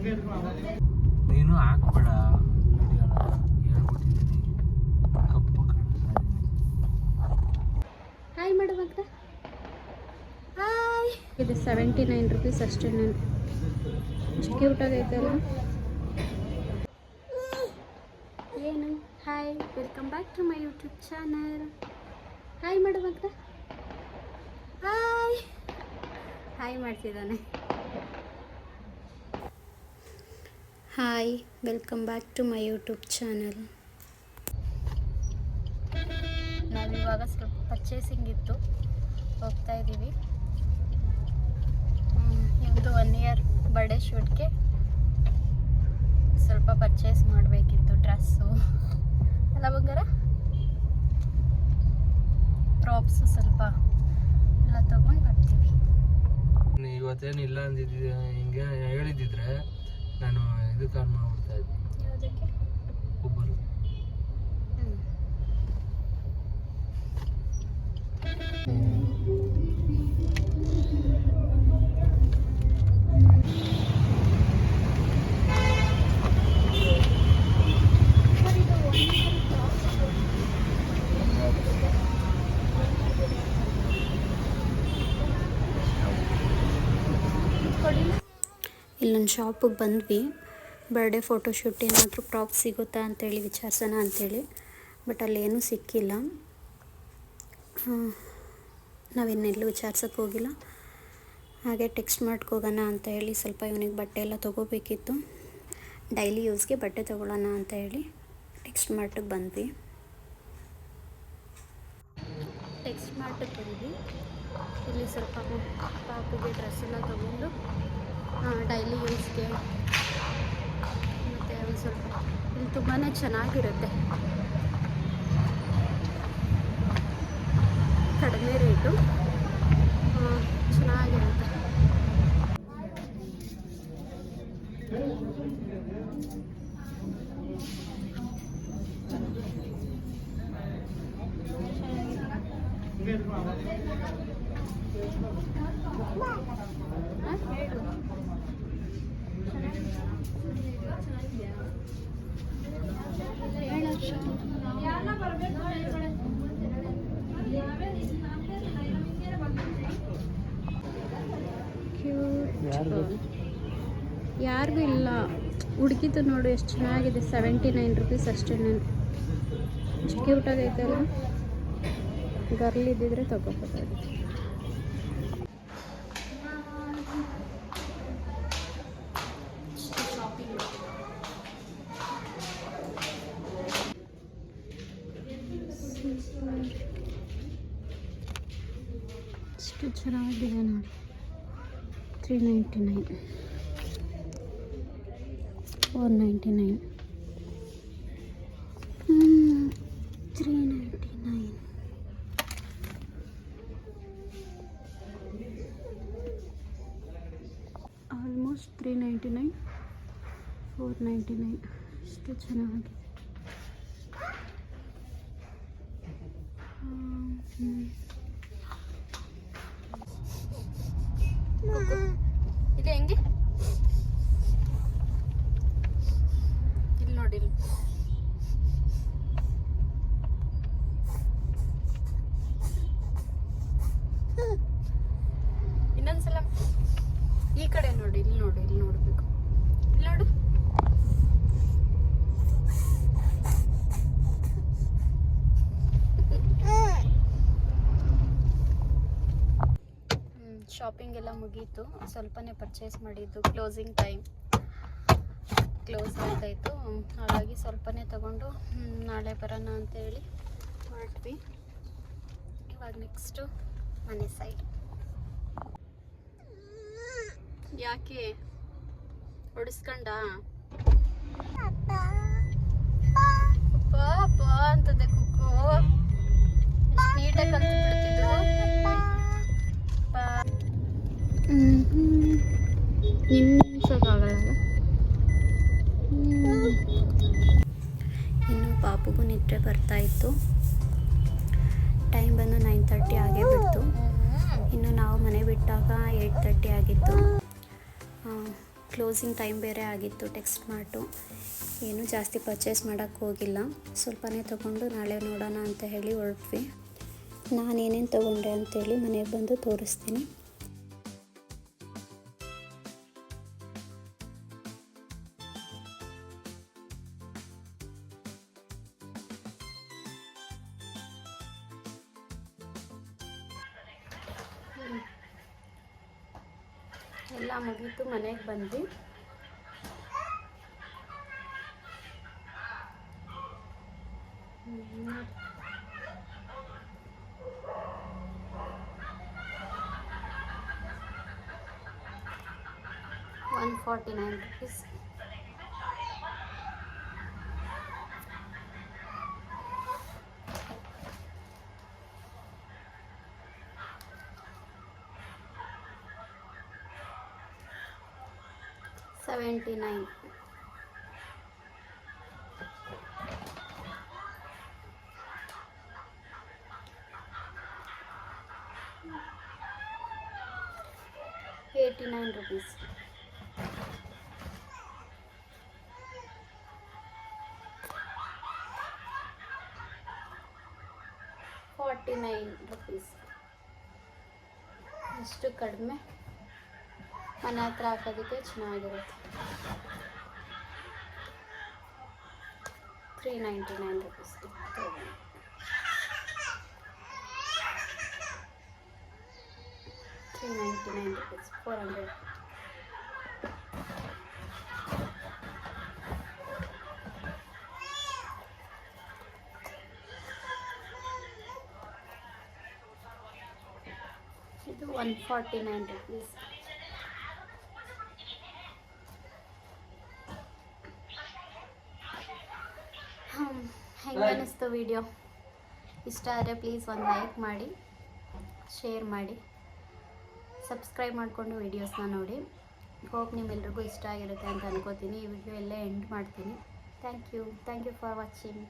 ನೀನು ಹಾಕ್ಬೇಡ ಹೇಳ್ಬಿಟ್ಟಿದ್ದೀನಿ. ಕಪ್ಪು ಕಾಣಿಸ್ತಾ hi madam ಅಕ್ಕ. ಹಾಯ್. ಇದು 79 ರುಪೀಸ್ ಅಷ್ಟೇ. ನಾನು ಕ್ಯೂಟಾಗೈತೆ ಅಲ್ಲ. ಏನು hi, welcome back to my YouTube channel. Hi madam ಅಕ್ಕ. ಹಾಯ್ ಹಾಯ್ ಮಾಡ್ತಿದ್ದಾನೆ. Hi, welcome back to my YouTube channel. ನಾವಿವಾಗ ಸ್ವಲ್ಪ ಪರ್ಚೇಸಿಂಗ್ ಇತ್ತು, ಹೋಗ್ತಾ ಇದ್ದೀವಿ. ನಿಮ್ಮದು 1 ಇಯರ್ ಬರ್ಡೇ ಶೂಟ್ಗೆ ಸ್ವಲ್ಪ ಪರ್ಚೇಸ್ ಮಾಡಬೇಕಿತ್ತು. ಡ್ರೆಸ್ಸು ಎಲ್ಲ ಬಂಗಾರ, ಪ್ರಾಪ್ಸು ಸ್ವಲ್ಪ ಎಲ್ಲ ತೊಗೊಂಡು ಬರ್ತೀವಿ. ಇವತ್ತೇನಿಲ್ಲ ಅಂದಿದ್ದೆ, ಹಿಂಗೆ ಹೇಳಿದ್ದಿದ್ರೆ ನಾನು ಇದು ಕಾಲ್ ಮಾಡ್ಬಿಡ್ತಾ ಇದ್ದೆ. ಯಾವುದಕ್ಕೆ? ಒಬ್ಬರು ಇಲ್ಲೊಂದು ಶಾಪಿಗೆ ಬಂದ್ವಿ. ಬರ್ಡೇ ಫೋಟೋಶೂಟ್ ಏನಾದರೂ ಪ್ರಾಪ್ ಸಿಗುತ್ತಾ ಅಂತೇಳಿ ವಿಚಾರಿಸೋಣ ಅಂಥೇಳಿ. ಬಟ್ ಅಲ್ಲೇನೂ ಸಿಕ್ಕಿಲ್ಲ. ನಾವಿನ್ನೆಲ್ಲೂ ವಿಚಾರ್ಸೋಕ್ಕೆ ಹೋಗಿಲ್ಲ. ಹಾಗೆ ಟೆಕ್ಸ್ಟ್ ಮಾಡ್ಕೋಗೋಣ ಅಂತ ಹೇಳಿ ಸ್ವಲ್ಪ ಇವನಿಗೆ ಬಟ್ಟೆ ಎಲ್ಲ ತೊಗೋಬೇಕಿತ್ತು. ಡೈಲಿ ಯೂಸ್ಗೆ ಬಟ್ಟೆ ತೊಗೊಳ್ಳೋಣ ಅಂತ ಹೇಳಿ ಟೆಕ್ಸ್ಟ್ ಮಾರ್ಟಿಗೆ ಬಂದ್ವಿ. ಟೆಕ್ಸ್ಟ್ ಮಾರ್ಟಿಗೆ ಬಂದ್ವಿ. ಇಲ್ಲಿ ಸ್ವಲ್ಪ ಪಾಪುಗೆ ಡ್ರೆಸ್ ಎಲ್ಲ ತೊಗೊಂಡು ಡೈಲಿ ಯೂಸ್ಗೆ ಮತ್ತು ಒಂದು ಸ್ವಲ್ಪ ಇಲ್ಲಿ ತುಂಬಾ ಚೆನ್ನಾಗಿರುತ್ತೆ. ಕಡಿಮೆ ರೇಟು, ಚೆನ್ನಾಗಿರುತ್ತೆ. ಯಾರಿಗೂ ಇಲ್ಲ. ಹುಡುಗಿದು ನೋಡು ಎಷ್ಟು ಚೆನ್ನಾಗಿದೆ. 79 ರುಪೀಸ್ ಅಷ್ಟೇ. ನಾನು ಎಷ್ಟು ಕ್ಯೂಟಾಗೈತೆ ಅಲ್ಲ. ಗರ್ಲ್ ಇದ್ದಿದ್ರೆ ತಗೋಬೋದಾಗಿತ್ತು. ಎಷ್ಟು ಚೆನ್ನಾಗಿದೆ ನೋಡಿ. 399, 499, 399. ಆಲ್ಮೋಸ್ಟ್ 399, 499. ಎಷ್ಟು ಚೆನ್ನಾಗಿದೆ. ಇದು ಹೆಂಗೆ? ಇಲ್ಲಿ ನೋಡಿ, ಇನ್ನೊಂದ್ಸಲ ಈ ಕಡೆ ನೋಡಿ. ಇಲ್ಲಿ ನೋಡಿ, ಇಲ್ಲಿ ನೋಡ್ಬೇಕು. ಇಲ್ಲಿ ನೋಡು. ಶಾಪಿಂಗ್ ಎಲ್ಲ ಮುಗೀತು. ಸ್ವಲ್ಪನೇ ಪರ್ಚೇಸ್ ಮಾಡಿದ್ದು. ಕ್ಲೋಸಿಂಗ್ ಟೈಮ್ ಕ್ಲೋಸ್ ಆಗ್ತಾಯಿತ್ತು. ಹಾಗಾಗಿ ಸ್ವಲ್ಪನೇ ತಗೊಂಡು ನಾಳೆ ಬರೋಣ ಅಂತೇಳಿ ಮಾಡ್ತೀವಿ. ಇವಾಗ ನೆಕ್ಸ್ಟು ಮನೆ ಸೈಡ್. ಯಾಕೆ ಹೊಡಿಸ್ಕೊಂಡ? ಪಾಪ ಅಂತದೆ ಕುಕ್ಕು. ನೀಟಾಗಿ ಕಲ್ತು ಬಿಡ್ತಿದ್ರು. ನಿನ್ಸೋಕ್ಕಾಗಲ್ಲ. ಇನ್ನು ಪಾಪುಗೂ ನಿದ್ರೆ ಬರ್ತಾ ಇತ್ತು. ಟೈಮ್ ಬಂದು 9:30 ಆಗೇ ಬಿಡ್ತು. ಇನ್ನು ನಾವು ಮನೆ ಬಿಟ್ಟಾಗ 8:30 ಆಗಿತ್ತು. ಕ್ಲೋಸಿಂಗ್ ಟೈಮ್ ಬೇರೆ ಆಗಿತ್ತು ಟೆಕ್ಸ್ಟ್ ಮಾರ್ಟು. ಏನು ಜಾಸ್ತಿ ಪರ್ಚೇಸ್ ಮಾಡೋಕ್ಕೆ ಹೋಗಿಲ್ಲ, ಸ್ವಲ್ಪನೇ ತೊಗೊಂಡು ನಾಳೆ ನೋಡೋಣ ಅಂತ ಹೇಳಿ ಹೊರಟ್ವಿ. ನಾನೇನೇನು ತೊಗೊಂಡೆ ಅಂತೇಳಿ ಮನೆಗೆ ಬಂದು ತೋರಿಸ್ತೀನಿ. ಎಲ್ಲ ಮುಗೀತು, ಮನೆಗೆ ಬಂದ್ವಿ. ₹149. $79. ₹89. ₹49. ಇಷ್ಟು ಕಡಿಮೆ, ಮನೆ ಹತ್ರ ಹಾಕೋದಕ್ಕೆ ಚೆನ್ನಾಗಿರುತ್ತೆ. ₹399. ₹399. 400. ಇದು ₹149. ಹೆಂಗೆ ಅನ್ನಿಸ್ತು ವಿಡಿಯೋ? ಇಷ್ಟ ಆದರೆ ಪ್ಲೀಸ್ ಒಂದು ಲೈಕ್ ಮಾಡಿ, ಶೇರ್ ಮಾಡಿ, ಸಬ್ಸ್ಕ್ರೈಬ್ ಮಾಡಿಕೊಂಡು ವೀಡಿಯೋಸ್ನ ನೋಡಿ. ಹೋಪ್ ನಿಮ್ಮೆಲ್ರಿಗೂ ಇಷ್ಟ ಆಗಿರುತ್ತೆ ಅಂತ ಅನ್ಕೋತೀನಿ. ಈ ವಿಡಿಯೋ ಎಲ್ಲ ಎಂಡ್ ಮಾಡ್ತೀನಿ. Thank you for watching.